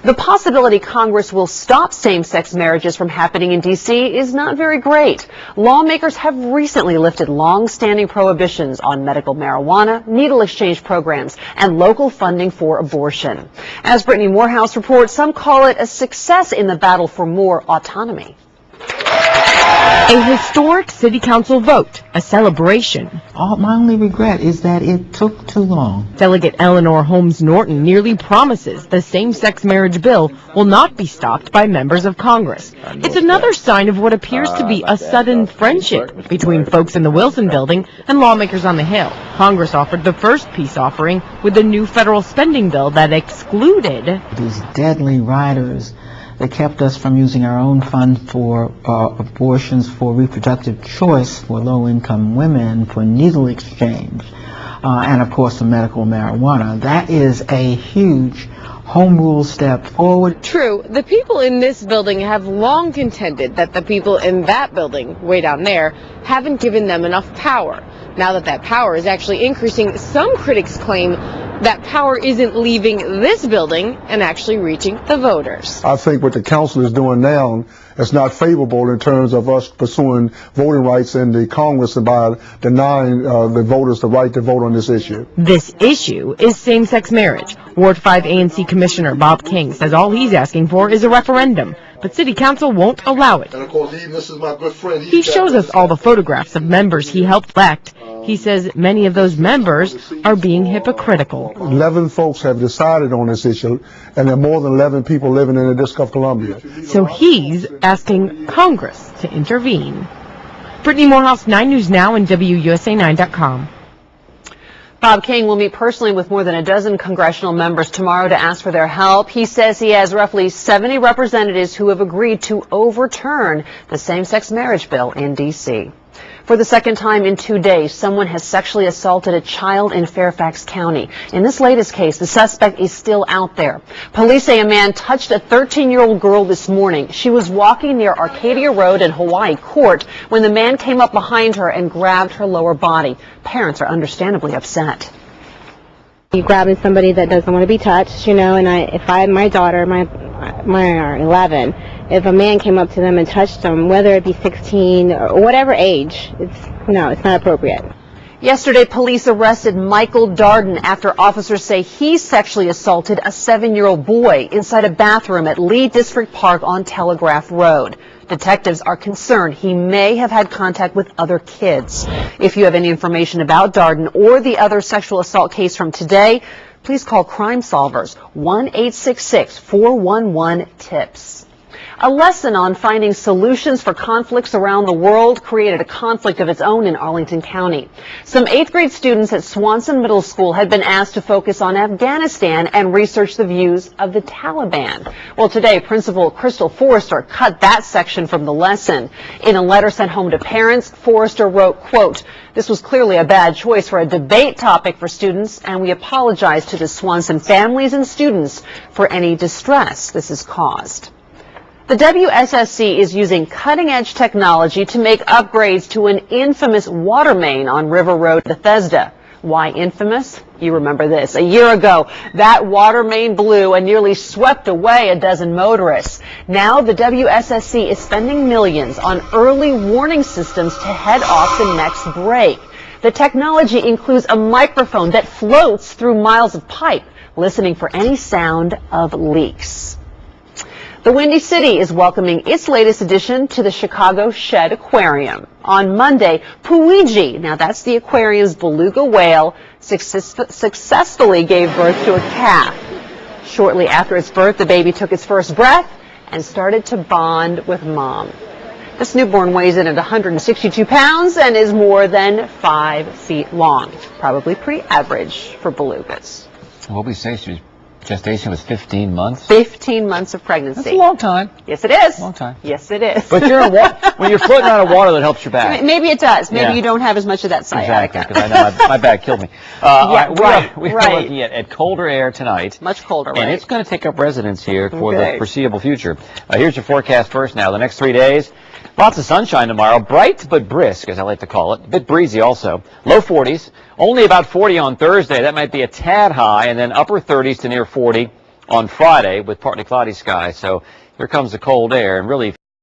The possibility Congress will stop same-sex marriages from happening in D.C. is not very great. Lawmakers have recently lifted long-standing prohibitions on medical marijuana, needle exchange programs, and local funding for abortion. As Brittany Morehouse reports, some call it a success in the battle for more autonomy. A historic city council vote, a celebration. My only regret is that it took too long. Delegate Eleanor Holmes Norton nearly promises the same-sex marriage bill will not be stopped by members of Congress. It's another sign of what appears to be a sudden friendship between folks in the Wilson building and lawmakers on the Hill. Congress offered the first peace offering with a new federal spending bill that excluded these deadly riders that kept us from using our own fund for abortions, for reproductive choice for low-income women, for needle exchange, and of course for medical marijuana. That is a huge home rule step forward. True, the people in this building have long contended that the people in that building, way down there, haven't given them enough power. Now that that power is actually increasing, some critics claim that power isn't leaving this building and actually reaching the voters. I think what the council is doing now is not favorable in terms of us pursuing voting rights in the Congress and by denying the voters the right to vote on this issue. This issue is same-sex marriage. Ward 5 ANC Commissioner Bob King says all he's asking for is a referendum, but City Council won't allow it. And of course, this is my good friend. He shows us all the photographs of members he helped elect. He says many of those members are being hypocritical. 11 folks have decided on this issue, and there are more than 11 people living in the District of Columbia. So he's asking Congress to intervene. Brittany Morehouse, 9 News Now and WUSA9.com. Bob King will meet personally with more than a dozen congressional members tomorrow to ask for their help. He says he has roughly 70 representatives who have agreed to overturn the same-sex marriage bill in D.C. For the second time in 2 days, someone has sexually assaulted a child in Fairfax County. In this latest case, the suspect is still out there. Police say a man touched a 13-year-old girl this morning. She was walking near Arcadia Road in Hawaii Court when the man came up behind her and grabbed her lower body. Parents are understandably upset. You grabbing somebody that doesn't want to be touched, you know, and if I had my daughter, mine are 11, if a man came up to them and touched them, whether it be 16 or whatever age, it's not appropriate. Yesterday, police arrested Michael Darden after officers say he sexually assaulted a 7-year-old boy inside a bathroom at Lee District Park on Telegraph Road. Detectives are concerned he may have had contact with other kids. If you have any information about Darden or the other sexual assault case from today, please call Crime Solvers 1-866-411-TIPS. A lesson on finding solutions for conflicts around the world created a conflict of its own in Arlington County. Some 8th grade students at Swanson Middle School had been asked to focus on Afghanistan and research the views of the Taliban. Well, today, Principal Crystal Forrester cut that section from the lesson. In a letter sent home to parents, Forrester wrote, quote, "This was clearly a bad choice for a debate topic for students, and we apologize to the Swanson families and students for any distress this has caused." The WSSC is using cutting-edge technology to make upgrades to an infamous water main on River Road, Bethesda. Why infamous? You remember this. A year ago, that water main blew and nearly swept away a dozen motorists. Now the WSSC is spending millions on early warning systems to head off the next break. The technology includes a microphone that floats through miles of pipe, listening for any sound of leaks. The Windy City is welcoming its latest addition to the Chicago Shed Aquarium. On Monday, Puiji, now that's the aquarium's beluga whale, successfully gave birth to a calf. Shortly after its birth, the baby took its first breath and started to bond with mom. This newborn weighs in at 162 pounds and is more than 5 feet long. Probably pretty average for belugas. What we say, gestation was 15 months? 15 months of pregnancy. That's a long time. Yes, it is. Long time. Yes, it is. But when you're floating out of water, that helps your back. Maybe it does. Maybe you don't have as much of that sciatica. Exactly, because I know my back killed me. We are looking at colder air tonight. Much colder, right? And it's going to take up residence here for the foreseeable future. Here's your forecast first now. The next 3 days, lots of sunshine tomorrow. Bright but brisk, as I like to call it. A bit breezy also. Low 40s. Only about 40 on Thursday. That might be a tad high. And then upper 30s to near 40 on Friday with partly cloudy skies. So here comes the cold air, and really